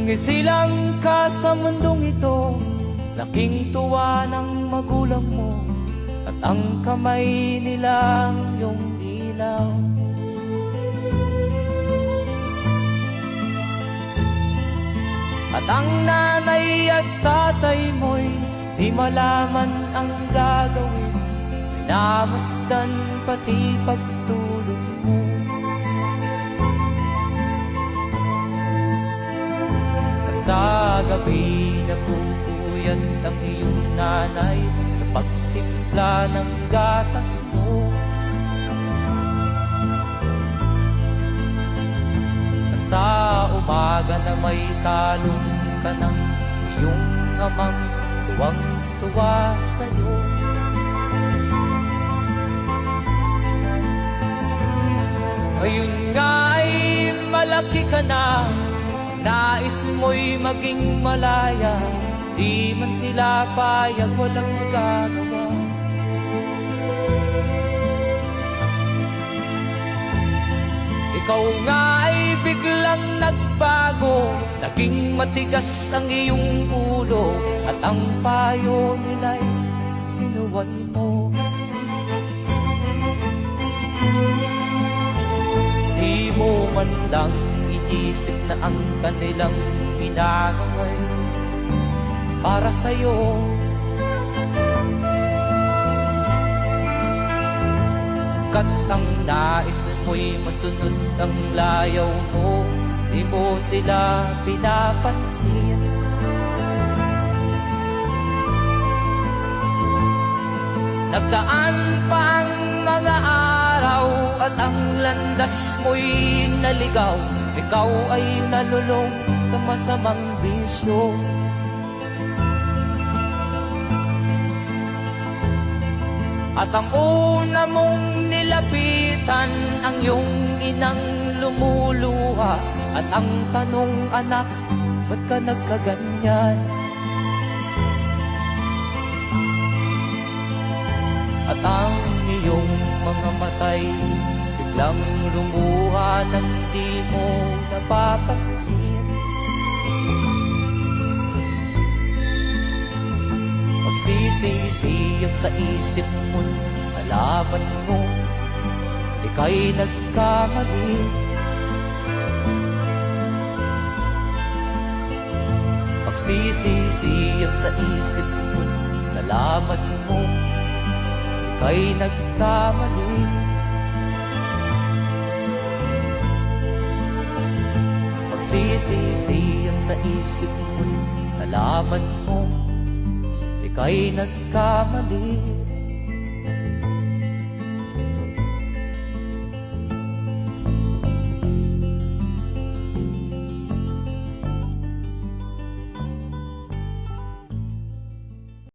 Nung isilang ka sa mundong ito, laking tuwa ng magulang mo, at ang kamay nila iyong ilaw. At ang nanay at tatay mo'y di malaman ang gagawin, pinamasdan pati pagtulog mo. At sa gabi napupuyat ang iyong nanay sa pagtimpla ng gatas mo. At sa umaga na may talong ka ng iyong amang tuwang-tuwa sa'yo. Ngayon nga ay malaki ka na, nais mo'y maging malaya, di man sila payag, walang magagawa. Ikaw nga ay biglang nagbago, naging matigas ang iyong ulo, at ang payo nila'y sinuway mo. Di mo man lang inisip na ang kanilang ginagaway para sa'yo. Kat ang nais mo'y masunod ang layaw mo, di mo sila pinapansin. Nagdaan pa ang mga araw at ang landas mo'y naligaw, ikaw ay nalulong sa masamang bisyo. At ang una mong nilapitan ang iyong inang lumuluha, at ang tanong, anak, ba't ka nagkaganyan? At ang iyong mga matay biglang lumuha nang di mo napapansin. Magsisisiyag sa isip mo, nalaman mo ika'y nagkamali. Magsisisiyag sa isip mo, nalaman mo ika'y nagkamali. Magsisisiyag sa isip mo, nalaman mo ika'y nagkamali.